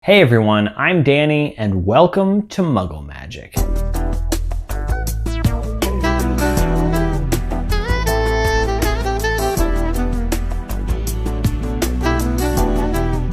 Hey everyone, I'm Danny and welcome to Muggle Magic.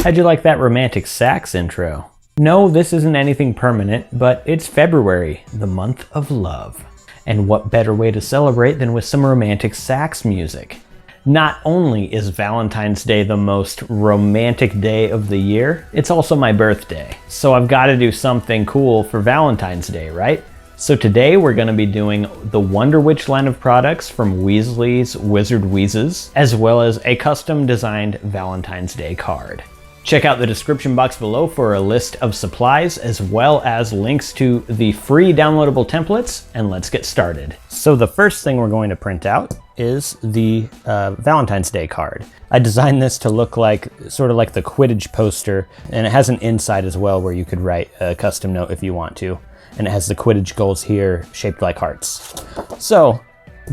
How'd you like that romantic sax intro? No, this isn't anything permanent, but it's February, the month of love. And what better way to celebrate than with some romantic sax music? Not only is Valentine's Day the most romantic day of the year, it's also my birthday. So I've got to do something cool for Valentine's Day, right? So today we're going to be doing the Wonder Witch line of products from Weasley's Wizard Wheezes, as well as a custom designed Valentine's Day card. Check out the description box below for a list of supplies as well as links to the free downloadable templates, and let's get started. So the first thing we're going to print out is the Valentine's Day card. I designed this to look like sort of like the Quidditch poster, and it has an inside as well where you could write a custom note if you want to, and it has the Quidditch goals here shaped like hearts. So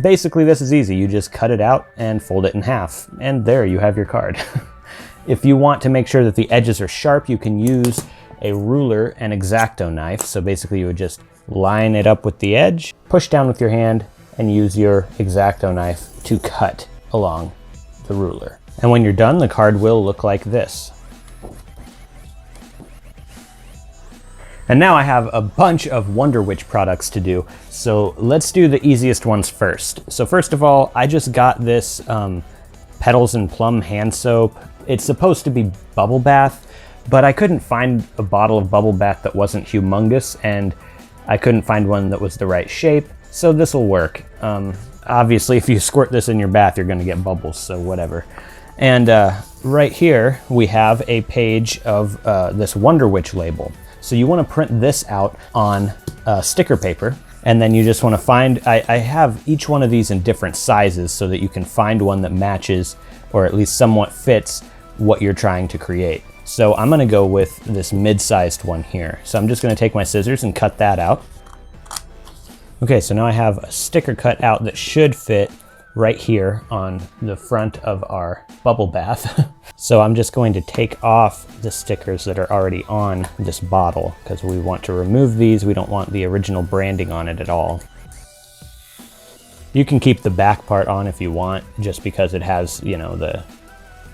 basically this is easy. You just cut it out and fold it in half, and there you have your card. If you want to make sure that the edges are sharp, you can use a ruler and X-Acto knife. So basically you would just line it up with the edge, push down with your hand, and use your X-Acto knife to cut along the ruler. And when you're done, the card will look like this. And now I have a bunch of Wonder Witch products to do. So let's do the easiest ones first. So first of all, I just got this Petals and Plum hand soap. It's supposed to be bubble bath, but I couldn't find a bottle of bubble bath that wasn't humongous, and I couldn't find one that was the right shape, so this will work. Obviously, if you squirt this in your bath, you're gonna get bubbles, so whatever. And right here, we have a page of this Wonder Witch label. So you wanna print this out on sticker paper, and then you just wanna find, I have each one of these in different sizes so that you can find one that matches, or at least somewhat fits what you're trying to create. So I'm gonna go with this mid-sized one here. So I'm just gonna take my scissors and cut that out. Okay, so now I have a sticker cut out that should fit right here on the front of our bubble bath. So I'm just going to take off the stickers that are already on this bottle because we want to remove these. We don't want the original branding on it at all. You can keep the back part on if you want, just because it has, you know, the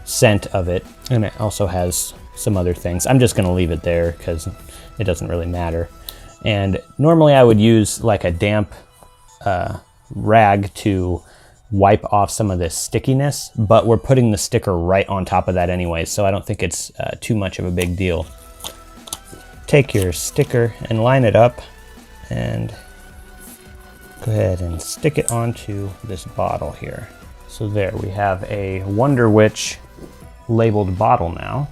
scent of it, and it also has some other things. I'm just gonna leave it there because it doesn't really matter. And normally I would use like a damp rag to wipe off some of this stickiness, but we're putting the sticker right on top of that anyway, so I don't think it's too much of a big deal. Take your sticker and line it up, and go ahead and stick it onto this bottle here. So there, we have a Wonder Witch labeled bottle now.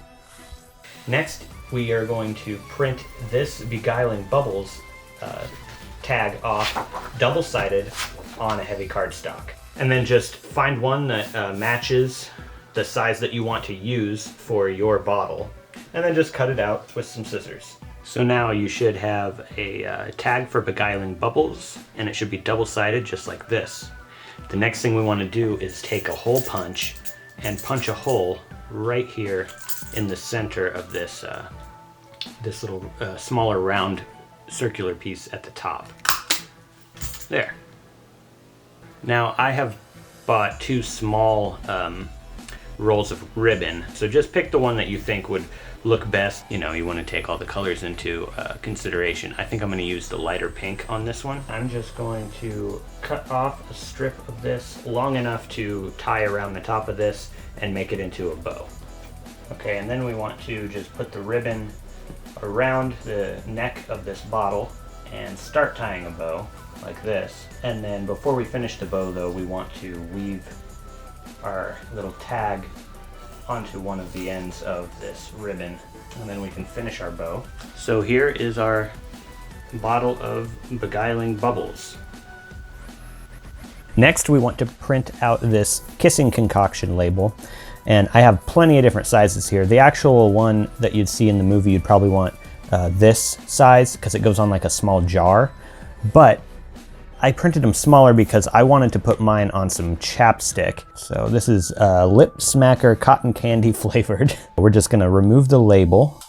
Next, we are going to print this Beguiling Bubbles tag off double-sided on a heavy cardstock. And then just find one that matches the size that you want to use for your bottle, and then just cut it out with some scissors. So now you should have a tag for Beguiling Bubbles, and it should be double-sided just like this. The next thing we want to do is take a hole punch and punch a hole right here in the center of this this little smaller round circular piece at the top. There. Now I have bought two small rolls of ribbon, so just pick the one that you think would look best. You know, you want to take all the colors into consideration. I think I'm going to use the lighter pink on this one. I'm just going to cut off a strip of this long enough to tie around the top of this and make it into a bow. Okay, and then we want to just put the ribbon around the neck of this bottle and start tying a bow like this. And then before we finish the bow though, we want to weave our little tag onto one of the ends of this ribbon, and then we can finish our bow. So here is our bottle of Beguiling Bubbles. Next, we want to print out this Kissing Concoction label, and I have plenty of different sizes here. The actual one that you'd see in the movie, you'd probably want this size because it goes on like a small jar, but I printed them smaller because I wanted to put mine on some chapstick. So this is Lip Smacker Cotton Candy flavored. We're just gonna remove the label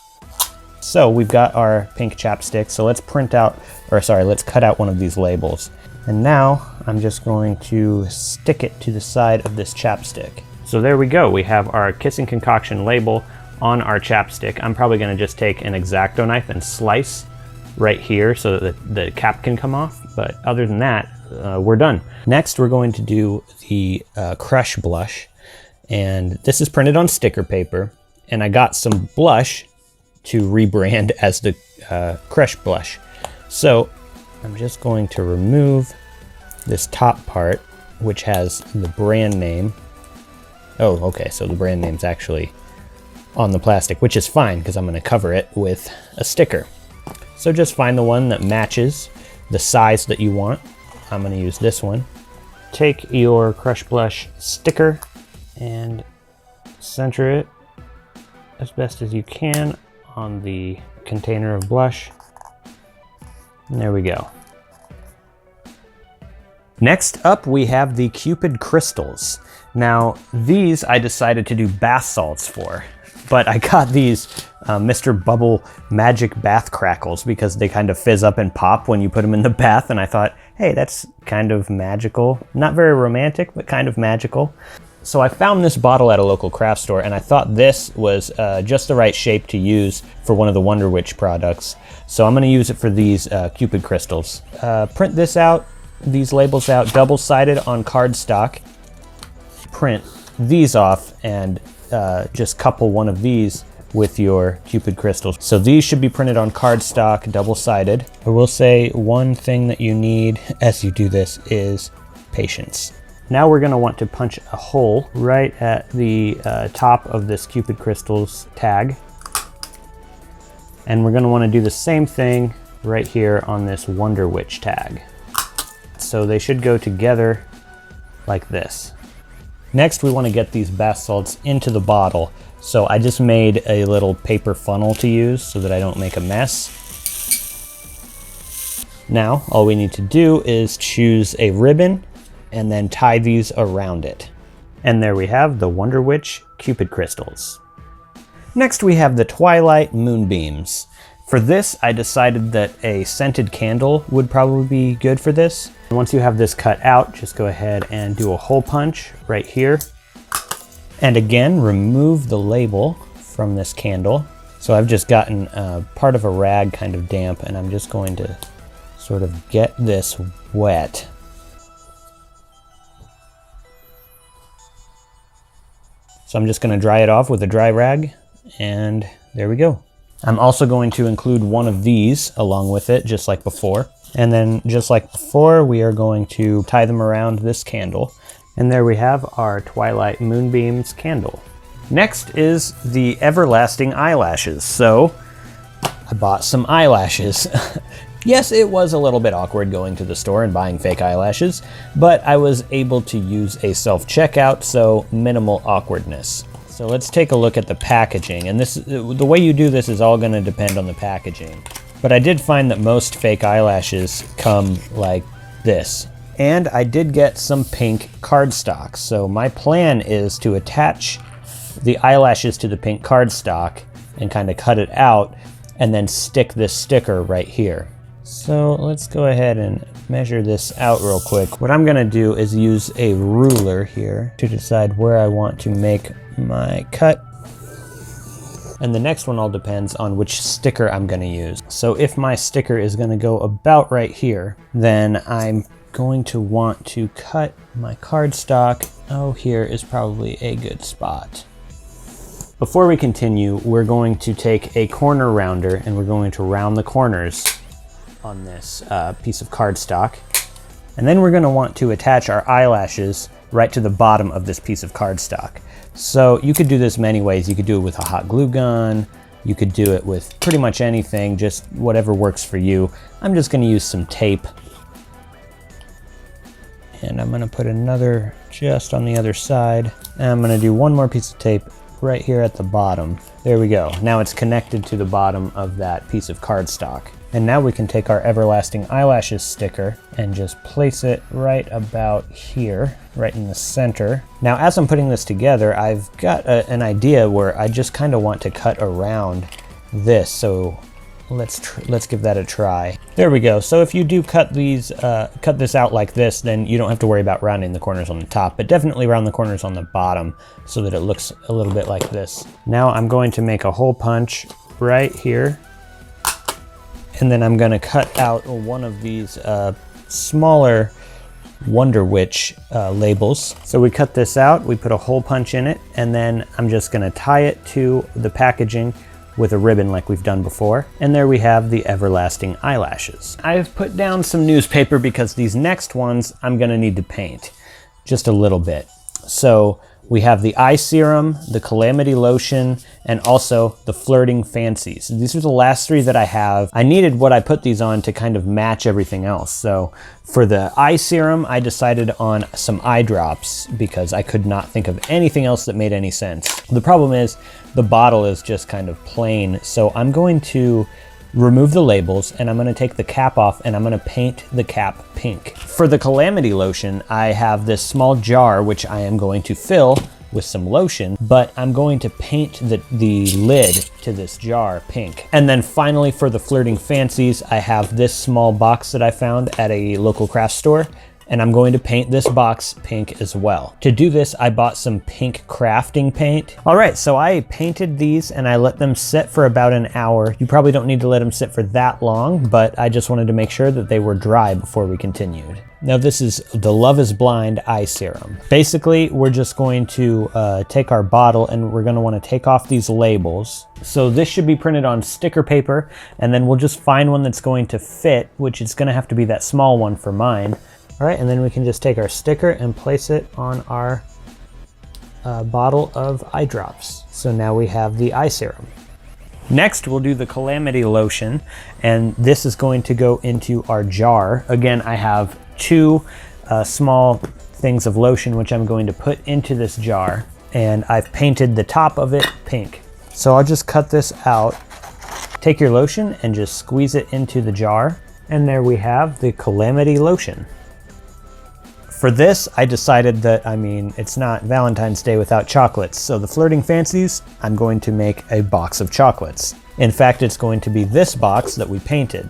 So we've got our pink chapstick. So let's let's cut out one of these labels. And now I'm just going to stick it to the side of this chapstick. So there we go. We have our Kissing Concoction label on our chapstick. I'm probably gonna just take an X-Acto knife and slice right here so that the cap can come off. But other than that, we're done. Next, we're going to do the Crush blush. And this is printed on sticker paper. And I got some blush to rebrand as the Crush blush. So I'm just going to remove this top part, which has the brand name. Oh, okay, so the brand name's actually on the plastic, which is fine because I'm gonna cover it with a sticker. So just find the one that matches the size that you want. I'm gonna use this one. Take your Crush blush sticker and center it as best as you can on the container of blush. And there we go. Next up, we have the Cupid Crystals. Now, these I decided to do bath salts for, but I got these Mr. Bubble Magic Bath Crackles because they kind of fizz up and pop when you put them in the bath, and I thought, hey, that's kind of magical. Not very romantic, but kind of magical. So I found this bottle at a local craft store, and I thought this was just the right shape to use for one of the Wonder Witch products. So I'm gonna use it for these Cupid Crystals. Print this out, these labels out, double-sided on cardstock. Print these off and just couple one of these with your Cupid Crystals. So these should be printed on cardstock, double-sided. I will say one thing that you need as you do this is patience. Now we're gonna want to punch a hole right at the top of this Cupid Crystals tag. And we're gonna wanna do the same thing right here on this Wonder Witch tag. So they should go together like this. Next, we wanna get these bath salts into the bottle. So I just made a little paper funnel to use so that I don't make a mess. Now, all we need to do is choose a ribbon and then tie these around it. And there we have the Wonder Witch Cupid Crystals. Next we have the Twilight Moonbeams. For this, I decided that a scented candle would probably be good for this. Once you have this cut out, just go ahead and do a hole punch right here. And again, remove the label from this candle. So I've just gotten part of a rag kind of damp, and I'm just going to sort of get this wet. So I'm just gonna dry it off with a dry rag, and there we go. I'm also going to include one of these along with it, just like before. And then just like before, we are going to tie them around this candle. And there we have our Twilight Moonbeams candle. Next is the Everlasting Eyelashes. So I bought some eyelashes. Yes, it was a little bit awkward going to the store and buying fake eyelashes, but I was able to use a self-checkout, so minimal awkwardness. So let's take a look at the packaging, and the way you do this is all going to depend on the packaging. But I did find that most fake eyelashes come like this. And I did get some pink cardstock, so my plan is to attach the eyelashes to the pink cardstock and kind of cut it out and then stick this sticker right here. So let's go ahead and measure this out real quick. What I'm gonna do is use a ruler here to decide where I want to make my cut. And the next one all depends on which sticker I'm gonna use. So if my sticker is gonna go about right here, then I'm going to want to cut my cardstock. Oh, here is probably a good spot. Before we continue, we're going to take a corner rounder and we're going to round the corners on this piece of cardstock. And then we're gonna want to attach our eyelashes right to the bottom of this piece of cardstock. So you could do this many ways. You could do it with a hot glue gun. You could do it with pretty much anything, just whatever works for you. I'm just gonna use some tape. And I'm gonna put another just on the other side. And I'm gonna do one more piece of tape right here at the bottom. There we go. Now it's connected to the bottom of that piece of cardstock. And now we can take our Everlasting Eyelashes sticker and just place it right about here, right in the center. Now, as I'm putting this together, I've got an idea where I just kind of want to cut around this. So let's give that a try. There we go. So if you do cut this out like this, then you don't have to worry about rounding the corners on the top, but definitely round the corners on the bottom so that it looks a little bit like this. Now I'm going to make a hole punch right here, and then I'm going to cut out one of these smaller Wonder Witch labels. So we cut this out, we put a hole punch in it, and then I'm just going to tie it to the packaging with a ribbon like we've done before. And there we have the everlasting eyelashes. I've put down some newspaper because these next ones I'm gonna need to paint just a little bit. So we have the eye serum, the Calamity Lotion, and also the Flirting Fancies. These are the last three that I have. I needed what I put these on to kind of match everything else. So for the eye serum, I decided on some eye drops because I could not think of anything else that made any sense. The problem is the bottle is just kind of plain. So I'm going to remove the labels and I'm going to take the cap off and I'm going to paint the cap pink. For the Calamity Lotion, I have this small jar which I am going to fill with some lotion, but I'm going to paint the lid to this jar pink. And then finally for the Flirting Fancies, I have this small box that I found at a local craft store, and I'm going to paint this box pink as well. To do this, I bought some pink crafting paint. All right, so I painted these and I let them sit for about an hour. You probably don't need to let them sit for that long, but I just wanted to make sure that they were dry before we continued. Now this is the Love is Blind eye serum. Basically, we're just going to take our bottle and we're gonna wanna take off these labels. So this should be printed on sticker paper, and then we'll just find one that's going to fit, which is gonna have to be that small one for mine. All right, and then we can just take our sticker and place it on our bottle of eye drops. So now we have the eye serum. Next, we'll do the Calamity Lotion, and this is going to go into our jar. Again, I have two small things of lotion which I'm going to put into this jar, and I've painted the top of it pink. So I'll just cut this out. Take your lotion and just squeeze it into the jar, and there we have the Calamity Lotion. For this, I decided that, I mean, it's not Valentine's Day without chocolates, so the Flirting Fancies, I'm going to make a box of chocolates. In fact, it's going to be this box that we painted.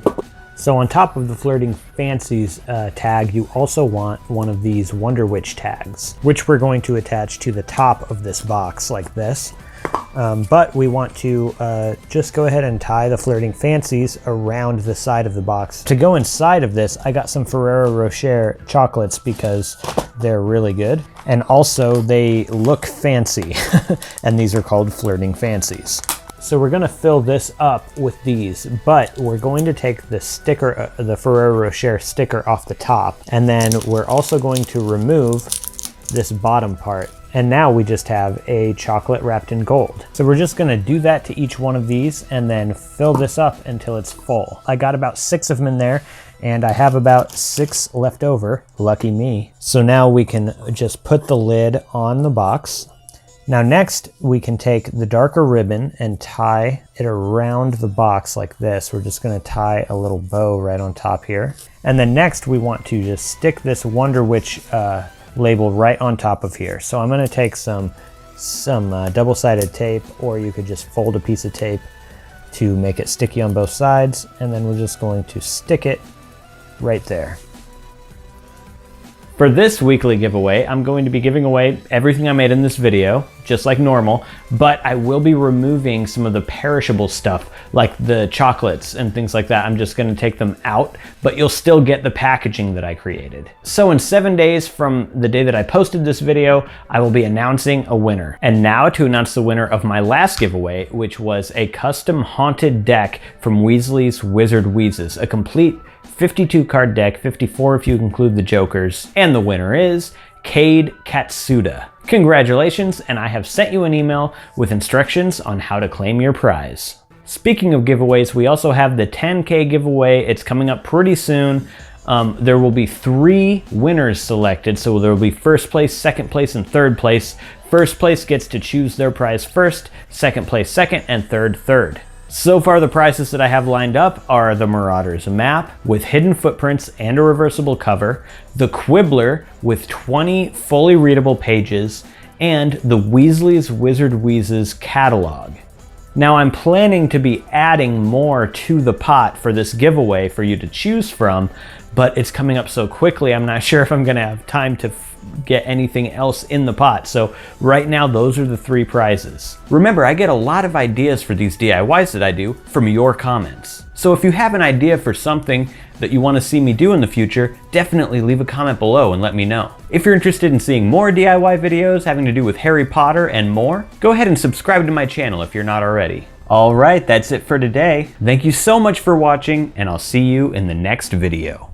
So on top of the Flirting Fancies tag, you also want one of these Wonder Witch tags, which we're going to attach to the top of this box like this. But we want to just go ahead and tie the Flirting Fancies around the side of the box. To go inside of this, I got some Ferrero Rocher chocolates because they're really good. And also they look fancy, and these are called Flirting Fancies. So we're gonna fill this up with these, but we're going to take the sticker, the Ferrero Rocher sticker off the top, and then we're also going to remove this bottom part. And now we just have a chocolate wrapped in gold. So we're just gonna do that to each one of these and then fill this up until it's full. I got about 6 of them in there, and I have about 6 left over, lucky me. So now we can just put the lid on the box. Now next, we can take the darker ribbon and tie it around the box like this. We're just gonna tie a little bow right on top here. And then next, we want to just stick this Wonder Witch label right on top of here. So I'm gonna take some double-sided tape, or you could just fold a piece of tape to make it sticky on both sides, and then we're just going to stick it right there. For this weekly giveaway, I'm going to be giving away everything I made in this video, just like normal, but I will be removing some of the perishable stuff, like the chocolates and things like that. I'm just gonna take them out, but you'll still get the packaging that I created. So in 7 days from the day that I posted this video, I will be announcing a winner. And now to announce the winner of my last giveaway, which was a custom haunted deck from Weasley's Wizard Wheezes, a complete 52 card deck, 54 if you include the Jokers, and the winner is Cade Katsuda. Congratulations, and I have sent you an email with instructions on how to claim your prize. Speaking of giveaways, we also have the 10K giveaway. It's coming up pretty soon. There will be 3 winners selected, so there will be first place, second place, and third place. First place gets to choose their prize first, second place second, and third. So far, the prizes that I have lined up are the Marauders map with hidden footprints and a reversible cover, the Quibbler with 20 fully readable pages, and the Weasley's Wizard Wheezes catalog. Now I'm planning to be adding more to the pot for this giveaway for you to choose from, but it's coming up so quickly I'm not sure if I'm gonna have time to get anything else in the pot. So right now those are the 3 prizes. Remember, I get a lot of ideas for these DIYs that I do from your comments. So if you have an idea for something that you want to see me do in the future, definitely leave a comment below and let me know. If you're interested in seeing more DIY videos having to do with Harry Potter and more, go ahead and subscribe to my channel if you're not already. All right, that's it for today. Thank you so much for watching, and I'll see you in the next video.